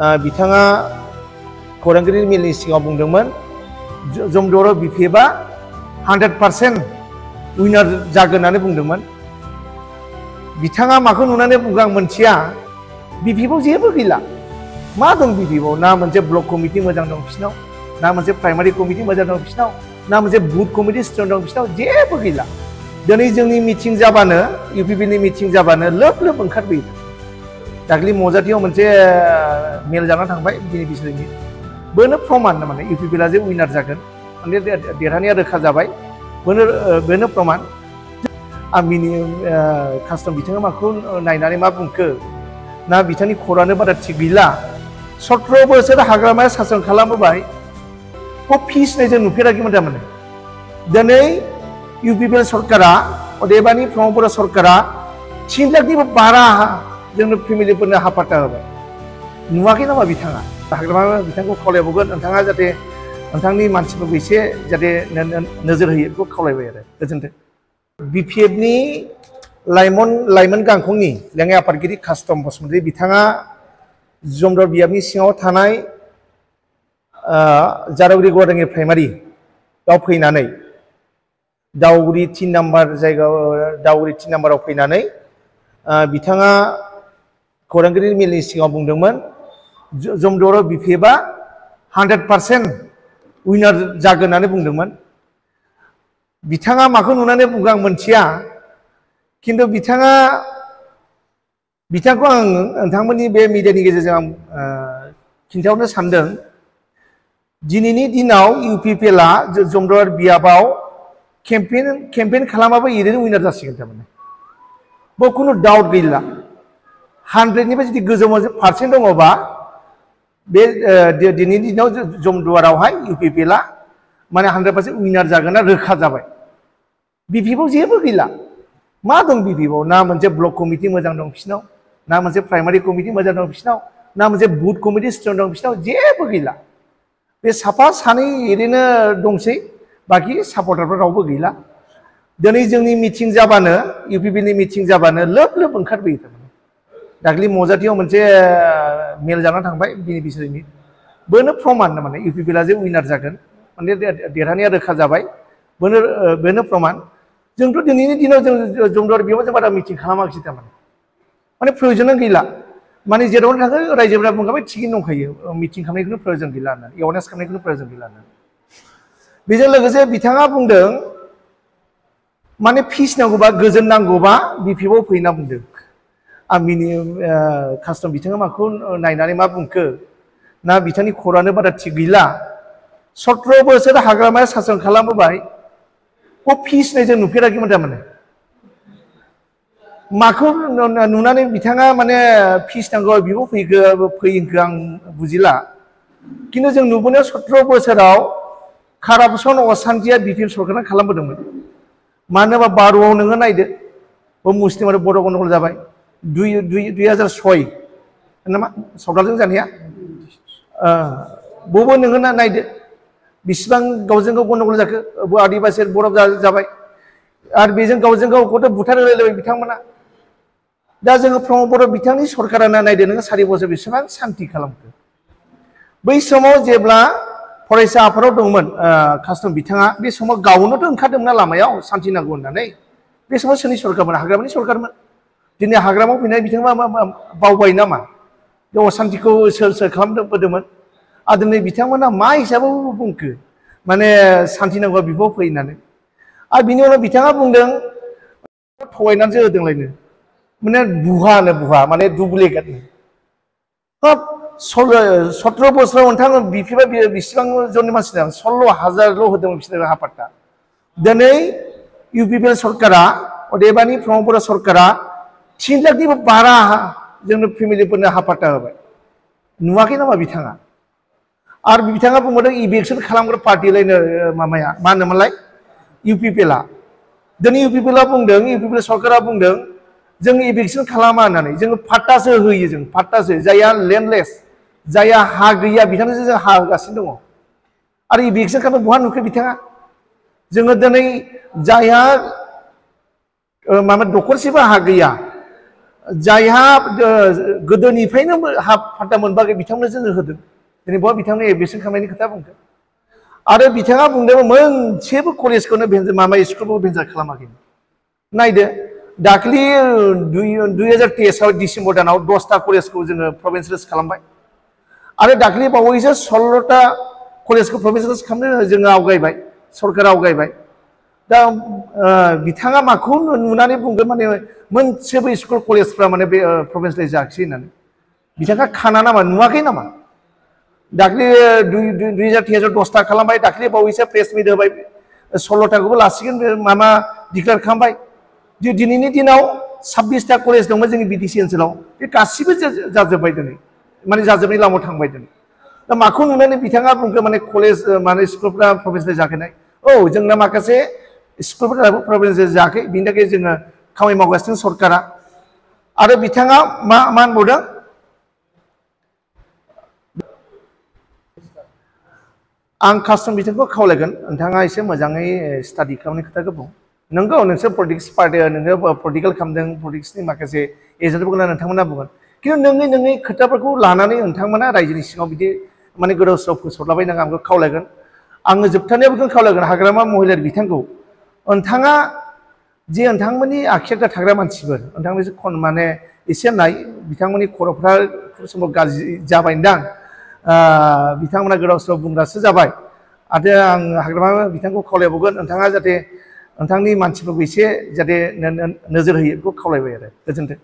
बिथाङा खौरांगिरि मेलनि सिगाङाव बुंदोंमोन जमदुवाराव बिपिएफआ 100% उइनार जागोन होननानै बुंदोंमोन। बिथाङा माखौ नुनानै बुंदों आं मोनथिया, बिपिएफआव जेबो गैला। मा दं बिपिएफआव? ना मोनसे ब्लक कमिटि मोजां दं बिसिनाव, ना मोनसे प्राइमारि कमिटि मोजां दं बिसिनाव, ना मोनसे बुथ कमिटि स्ट्रं दं बिसिनाव, जेबो गैला। दिनै जोंनि मिटिं जाबानो, इउपिपिनि मिटिं जाबानो लोब लोब ओंखारबोयो। दाख्लि मजाथियाव मोनसे मेल जाना थांबाय दिनै बिसोरनि बेनो प्रमान माने इउपिपिआ जे उइनार जागोन माने देरहानाया रोखा जाबाय, बेनो प्रमान। आमिनि कास्टम बिथाङा माखौ नायनानै मा बुंखो, ना बिथांनि खरानो बारा थिग गैला। 17 बोसोर हाग्रामाया सासन खालामबोबाय, फिसिनाय जों नुफेराखैमोन थारमाने। दिनै इउपिपिएल सरकारा, अदेबानि प्रमद बर' सरकारा 3 लाखनिबो बारा जोंनो फेमिलिफोरनो हापाट्टा होबाय। नुवाखै नामा बिथाङा? हाग्रामा बिथांखौ खावलायबावगोन, नोंथाङा जाहाथे नोंथांनि मानसिफोरखौ एसे जाहाथे नोजोर होयो बेखौ खावलायबाय आरो। गोजोन्थों। बिपिएफनि लाइमोन गांखंनि लेङाइ आफादगिरि कास्टम बसुमतारी बिथाङा जमदुवार बियाबनि सिङाव थानाय जारागुरि गवादाङि प्राइमारि आव फैनानै दाउगुरि 3 नाम्बार जायगायाव दाउगुरि 3 नाम्बाराव फैनानै बिथाङा खौरांगिरि मेलनि सिगाङाव बुंदोंमोन जमदुवाराव बिपिएफआ 100% उइनार जागोन होननानै बुंदोंमोन। बिथाङा माखौ नुनानै बुंदों आं मोनथिया, खिन्थु बिथांखौ आं नोंथांमोननि बे मिडियानि गेजेरजों आं खिन्थाहरनो सानदों। दिनैनि दिनाव इउपिपिएलआ जमदुवार बियाबाव केम्पेइन खालामाबा ओरैनो उइनार जासिगोन थारमाने। बेयाव खुनु डाउट गैला। 100निफ्राय जुदि गोजौ % दङबा बे दिनैनि दिनाव जमदुवारावहाय इउपिपिएलआ माने 100% उइनार जागोन ना रोखा जाबाय। बिपिएफआव जेबो गैला। मा दं बिपिएफआव? ना मोनसे ब्लक कमिटि मोजां दं बिसिनाव, ना मोनसे प्राइमारि कमिटि मोजां दं बिसिनाव, ना मोनसे बुथ कमिटि स्ट्रं दं बिसिनाव, जेबो गैला। बे साफा सानै ओरैनो दंसै, बाखि सापर्टारफोर रावबो गैला। दिनै जोंनि मिटिं जाबानो, इउपिपिनि मिटिं जाबानो लोब लोब ओंखारबोयो थारमाने। दाख्लि मजाथियाव मोनसे मेल जाना थांबाय दिनै बिसोरनि बेनो प्रमान माने इउपिपिएलआ जे उइनार जागोन माने देरहानाया रोखा जाबाय, बेनो प्रमान। जोंथ' दिनैनि दिनाव जों जमदुवार बियाव जों बारा मिटिं खालामाखिसै थारमाने। माने प्रयजनानो गैला। माने जेरावनो थाङो रायजोफोरा बुंखाबाय थिगैनो दंखायो, मिटिं खालामनायखौनो प्रयजन गैला होननानै, एवारनेस खालामनायखौनो प्रयजन गैला होननानै। बेजों लोगोसे बिथाङा बुंदों माने फिस नांगौबा, गोजोन नांगौबा बिपिएफआव फै होनना बुंदों। आमिनि कास्टम बिथाङा माखौ नायनानै मा बुंखो, ना बिथांनि खरानो बारा थिग गैला। 17 बोसोर हाग्रामाया सासन खालामबोबाय, फिसिनाय जों नुफेराखैमोन थारमाने। माखौ नुनानै बिथाङा माने फिस नांगौ बिबो फैयिखौ आं बुजिला। खिन्थु जों नुबोनायाव 17 बोसोराव कारापसन असान्थिया बिपिएफ सरकारा खालामबोदोंमोन। मानो होनबा बारुआव नोङो नायदो, मुस्लिम आरो बर' गन्दगल जाबाय 2006 नामा सावगालजों जानाया। बबो नोङो नायदो बिसिबां गावजों गाव गन्दगल जाखो, आदिबासि बरफ जाबाय आरो बेजों गावजों गाव गथ' बुथारलायलायबाय बिथांमोना। दा जोङो प्रमद बर' बिथांनि सरकारानो नायदो नोङो 4 बोसोर बेसेबां सान्थि खालामखो। बै समाव जेब्ला फरायसा आफादाव दंमोन कास्टम बिथाङा, बे समाव गावनोथ' ओंखारदोंमोन लामायाव सान्थि नांगौ होननानै। बे समाव सोरनि सरकारमोन? हाग्रामानि सरकारमोन। दिनै हाग्रामायाव फैनाय बिथाङा बावबाय नामा बे असान्थिखौ सोर खालामबोदोंमोन? आरो दिनै बिथांमोना मा हिसाबै बुंखो माने सान्थि नांगौबा बिफोराव फै होननानै। आरो बिनि उनाव बिथाङा बुंदों थगायनानैसो होदोंलायनो, माने बुहा माने दुप्लिकेट। 17 बोसोराव नोंथाङा बिपिएफआ बेसेबां जननि मानसि दं? 16,000ल' होदोंमोन बिसोरनो हापाट्टा। दिनै इउपिपिएल सरकारा, अदेबानि प्रमद बर' सरकारा 3 लाखनिबो बारा जोंनो फेमिलिफोरनो हापाट्टा होबाय। नुवाखै नामा बिथाङा? आरो बिथाङा बुंबावदों इभिकसन खालामग्रा पार्टिलायनो माबाया मा होनोमोनलाय इउपिपिएलआ। दिनै इउपिपिएलआ बुंदों, इउपिपिएल सरकारा बुंदों जों इभिकसन खालामा होननानै। जोङो पाट्टासो होयो, जों पाट्टासो। जायहा लेन्डलेस, जायहा हा गैया बिथांनोसो जों हा होगासिनो दङ। आरो इभिकसन खालामनो बहा नुखो बिथाङा? जोङो दिनै जायहा माबा दखरसेबो हा गैया, जायहा गोदोनिफ्रायनो हा फाट्टा मोनबाखै बिथांनो जोङो होदों दिनै बहा बिथांनो एडमिसन खालामनायनि खोथा बुंदों आरो बिथाङा बुंदोंमोन मोनसेबो कलेजखौनो माबा स्कुलखौ भेन्सार खालामाखै नायदो दाख्लि 2023 डिसेम्बर दानाव 10टा कलेजखौ जोङो प्रभिन्सियेलाइज खालामबाय आरो दाख्लि बावैसो 16टा कलेजखौ प्रभिन्सियेलाइज खालामनो जोङो आवगायबाय सरकारा आवगायबाय दा बिथाङा माखौ नुनानै बुंगोन माने मोनसेबो स्कुल कलेजफ्रा माने बे प्रभिन्सियेलाइज जायाखिसै होननानै बिथाङा खाना नामा नुवाखै नामा दाख्लि 2023 10टा खालामबाय दाख्लि बावैसो प्रेस मिट होबाय 16टाखौबो लासिगोन माबा डिक्लेयार खालामबाय दिनैनि दिनाव 26टा कलेज दंमोन जोंनि बिटिसि ओनसोलाव बे गासिबो जाजोब्बाय दिनै माने जाजोबनाय लामायाव थांबाय दिनै दा माखौ नुनानै बिथाङा बुंखो माने कलेज माने स्कुलफ्रा प्रभिन्सियेलाइज जायाखैनाय औ जोंना माखासे स्कुलफोराबो प्रभिन्सियेलाइज जायाखै बिनि थाखाय जोङो खामानि मावगासिनो सरकारा आरो बिथाङा मा होनबावदों आं कास्टम बिथांखौ खावलायगोन नोंथाङा एसे मोजाङै स्टाडि खालामनाय खोथाखौ बुं नंगौ नोंसोर पलिटिक्स पार्टि नोङो पलिटिकेल खालामदों पलिटिक्सनि माखासे एजेन्टफोरखौ नोंथांमोना बुंगोन खिन्थु नोंनि खोथाफोरखौ लानानै नोंथांमोना रायजोनि सिङाव बिदि माने गोदाव सोराव फोसावलाबायनाङा आंखौ खावलायगोन आङो जोबथारनायाव बेखौनो खावलायगोन हाग्रामा महिलारि बिथांखौ नोंथाङा जे नोंथांमोननि आखियाव थाग्रा मानसिफोर नोंथांमोन माने एसे नाय बिथांमोननि खर'फ्रा समाव गाज्रि जाबायदां बिथांमोना गोदाव सोराव बुंग्रासो जाबाय आरो आं हाग्रामा बिथांखौ खावलायबावगोन नोंथाङा जाहाथे नोंथांनि मानसिफोरखौ एसे जाहाथे नोजोर होयो बेखौ खावलायबाय आरो गोजोन्थों